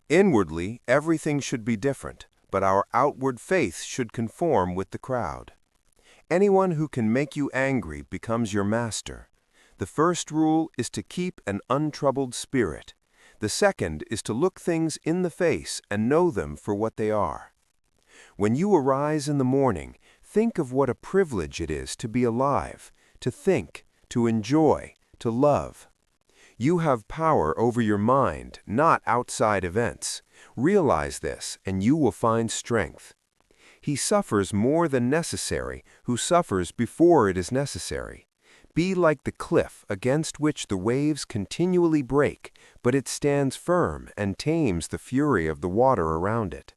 Inwardly, everything should be different, but our outward faith should conform with the crowd. Anyone who can make you angry becomes your master. The first rule is to keep an untroubled spirit. The second is to look things in the face and know them for what they are. When you arise in the morning, think of what a privilege it is to be alive, to think, to enjoy, to love. You have power over your mind, not outside events. Realize this, and you will find strength. He suffers more than necessary who suffers before it is necessary. Be like the cliff against which the waves continually break, but it stands firm and tames the fury of the water around it.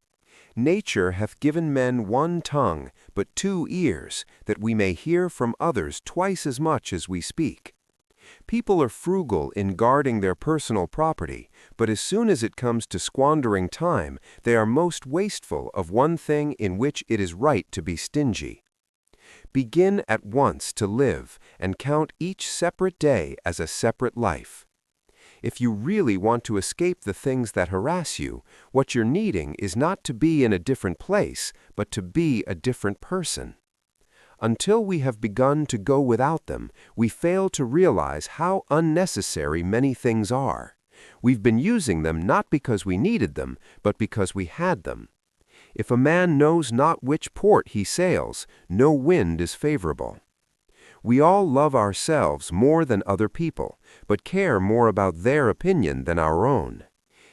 Nature hath given men one tongue, but 2 ears, that we may hear from others twice as much as we speak. People are frugal in guarding their personal property, but as soon as it comes to squandering time, they are most wasteful of one thing in which it is right to be stingy. Begin at once to live, and count each separate day as a separate life. If you really want to escape the things that harass you, what you're needing is not to be in a different place, but to be a different person. Until we have begun to go without them, we fail to realize how unnecessary many things are. We've been using them not because we needed them, but because we had them. If a man knows not which port he sails, no wind is favorable. We all love ourselves more than other people, but care more about their opinion than our own.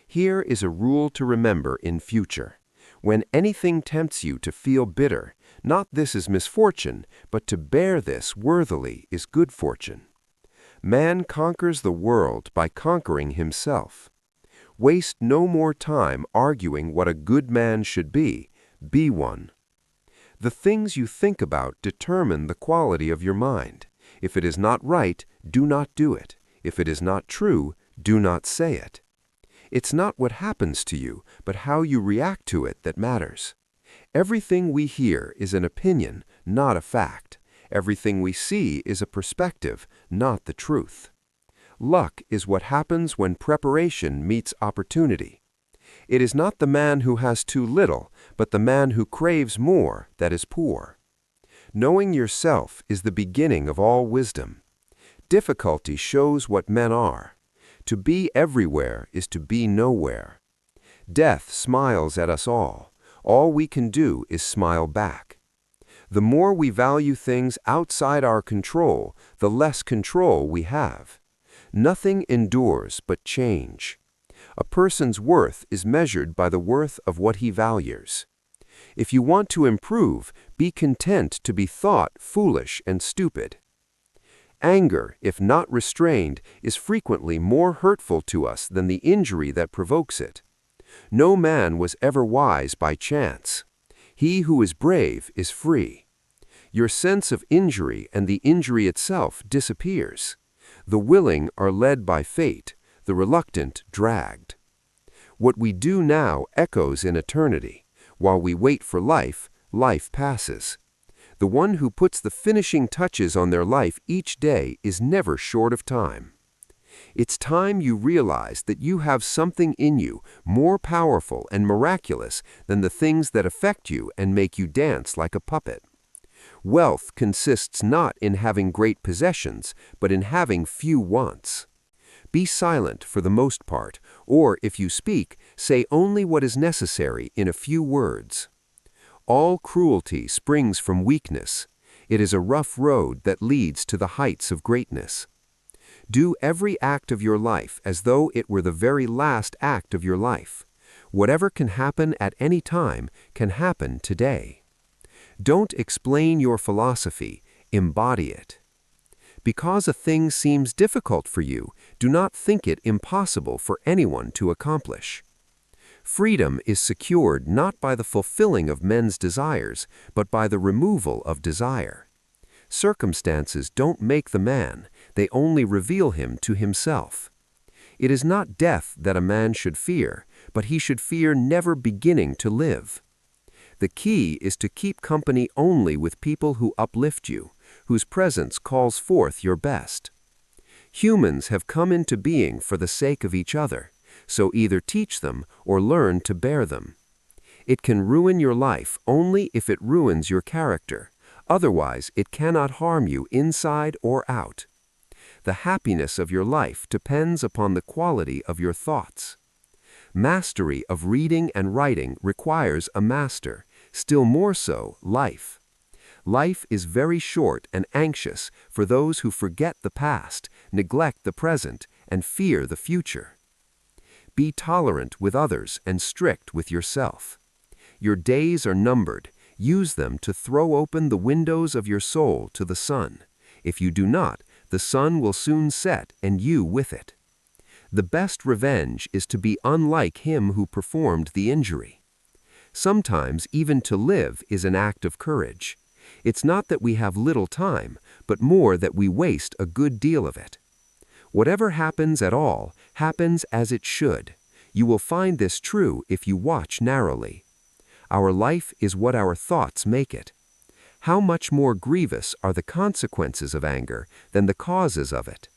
Here is a rule to remember in future. When anything tempts you to feel bitter, not this is misfortune, but to bear this worthily is good fortune. Man conquers the world by conquering himself. Waste no more time arguing what a good man should be one. The things you think about determine the quality of your mind. If it is not right, do not do it. If it is not true, do not say it. It's not what happens to you, but how you react to it that matters. Everything we hear is an opinion, not a fact. Everything we see is a perspective, not the truth. Luck is what happens when preparation meets opportunity. It is not the man who has too little, but the man who craves more that is poor. Knowing yourself is the beginning of all wisdom. Difficulty shows what men are. To be everywhere is to be nowhere. Death smiles at us all. All we can do is smile back. The more we value things outside our control, the less control we have. Nothing endures but change. A person's worth is measured by the worth of what he values. If you want to improve, be content to be thought foolish and stupid. Anger, if not restrained, is frequently more hurtful to us than the injury that provokes it. No man was ever wise by chance. He who is brave is free. Your sense of injury and the injury itself disappears. The willing are led by fate, the reluctant dragged. What we do now echoes in eternity. While we wait for life, life passes. The one who puts the finishing touches on their life each day is never short of time. It's time you realize that you have something in you more powerful and miraculous than the things that affect you and make you dance like a puppet. Wealth consists not in having great possessions, but in having few wants. Be silent for the most part, or if you speak, say only what is necessary in a few words. All cruelty springs from weakness. It is a rough road that leads to the heights of greatness. Do every act of your life as though it were the very last act of your life. Whatever can happen at any time can happen today. Don't explain your philosophy, embody it. Because a thing seems difficult for you, do not think it impossible for anyone to accomplish. Freedom is secured not by the fulfilling of men's desires, but by the removal of desire. Circumstances don't make the man, they only reveal him to himself. It is not death that a man should fear, but he should fear never beginning to live. The key is to keep company only with people who uplift you, whose presence calls forth your best. Humans have come into being for the sake of each other. so either teach them or learn to bear them. It can ruin your life only if it ruins your character. Otherwise, it cannot harm you inside or out. The happiness of your life depends upon the quality of your thoughts. Mastery of reading and writing requires a master, still more so life. Life is very short and anxious for those who forget the past, neglect the present, and fear the future. Be tolerant with others and strict with yourself. Your days are numbered. Use them to throw open the windows of your soul to the sun. If you do not, the sun will soon set and you with it. The best revenge is to be unlike him who performed the injury. Sometimes even to live is an act of courage. It's not that we have little time, but more that we waste a good deal of it. Whatever happens at all, happens as it should. You will find this true if you watch narrowly. Our life is what our thoughts make it. How much more grievous are the consequences of anger than the causes of it?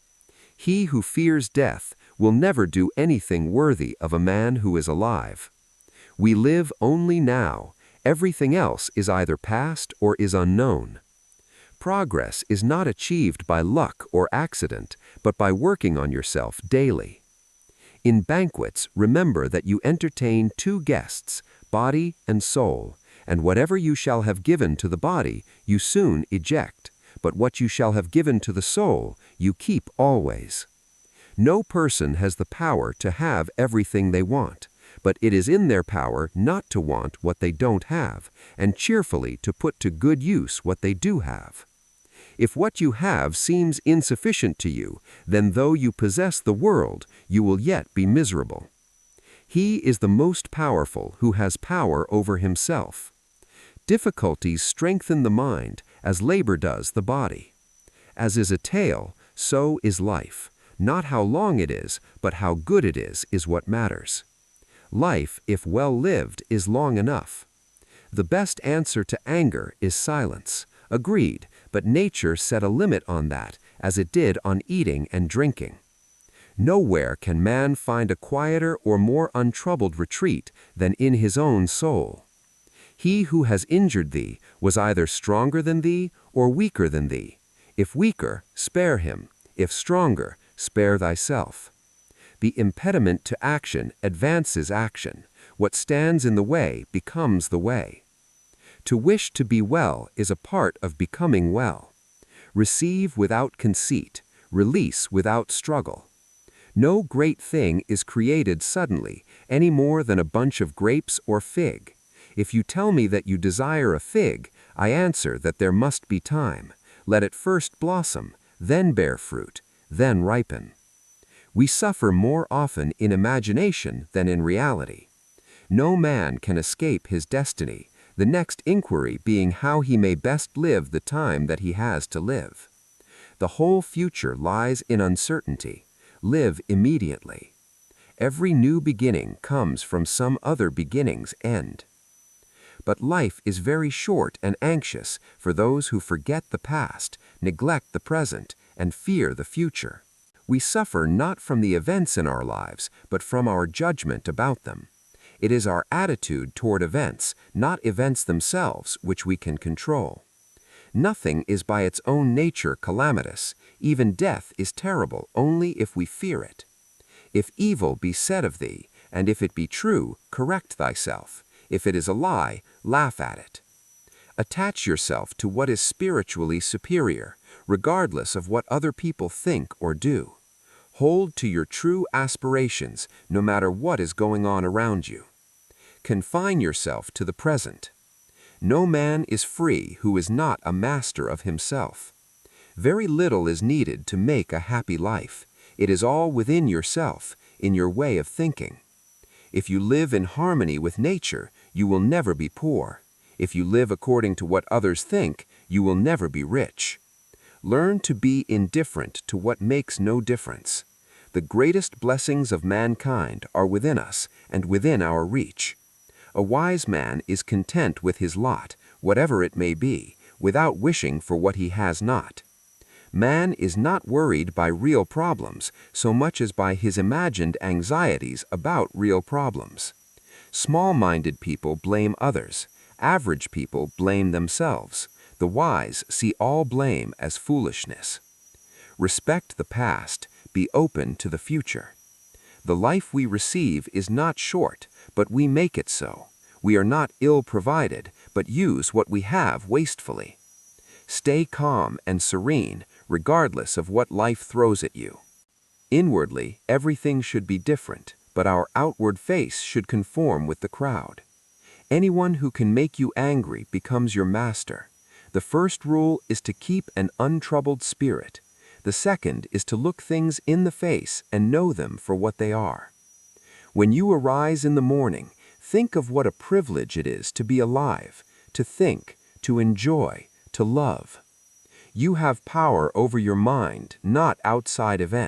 He who fears death will never do anything worthy of a man who is alive. We live only now. Everything else is either past or is unknown. Progress is not achieved by luck or accident, but by working on yourself daily. In banquets, remember that you entertain two guests, body and soul, and whatever you shall have given to the body, you soon eject, but what you shall have given to the soul, you keep always. No person has the power to have everything they want, but it is in their power not to want what they don't have, and cheerfully to put to good use what they do have. If what you have seems insufficient to you, then though you possess the world, you will yet be miserable. He is the most powerful who has power over himself. Difficulties strengthen the mind, as labor does the body. As is a tale, so is life. Not how long it is, but how good it is what matters. Life, if well lived, is long enough. The best answer to anger is silence. Agreed, but nature set a limit on that, as it did on eating and drinking. Nowhere can man find a quieter or more untroubled retreat than in his own soul. He who has injured thee was either stronger than thee or weaker than thee. If weaker, spare him. If stronger, spare thyself. The impediment to action advances action. What stands in the way becomes the way. To wish to be well is a part of becoming well. Receive without conceit, release without struggle. No great thing is created suddenly, any more than a bunch of grapes or fig. If you tell me that you desire a fig, I answer that there must be time. Let it first blossom, then bear fruit, then ripen. We suffer more often in imagination than in reality. No man can escape his destiny, the next inquiry being how he may best live the time that he has to live. The whole future lies in uncertainty. Live immediately. Every new beginning comes from some other beginning's end. But life is very short and anxious for those who forget the past, neglect the present, and fear the future. We suffer not from the events in our lives, but from our judgment about them. It is our attitude toward events, not events themselves, which we can control. Nothing is by its own nature calamitous. Even death is terrible only if we fear it. If evil be said of thee, and if it be true, correct thyself. If it is a lie, laugh at it. Attach yourself to what is spiritually superior, regardless of what other people think or do. Hold to your true aspirations, no matter what is going on around you. Confine yourself to the present. No man is free who is not a master of himself. Very little is needed to make a happy life. It is all within yourself, in your way of thinking. If you live in harmony with nature, you will never be poor. If you live according to what others think, you will never be rich. Learn to be indifferent to what makes no difference. The greatest blessings of mankind are within us and within our reach. A wise man is content with his lot, whatever it may be, without wishing for what he has not. Man is not worried by real problems so much as by his imagined anxieties about real problems. Small-minded people blame others. Average people blame themselves. The wise see all blame as foolishness. Respect the past. Be open to the future. The life we receive is not short, but we make it so. We are not ill-provided, but use what we have wastefully. Stay calm and serene, regardless of what life throws at you. Inwardly, everything should be different, but our outward face should conform with the crowd. Anyone who can make you angry becomes your master. The first rule is to keep an untroubled spirit. The second is to look things in the face and know them for what they are. When you arise in the morning, think of what a privilege it is to be alive, to think, to enjoy, to love. You have power over your mind, not outside events.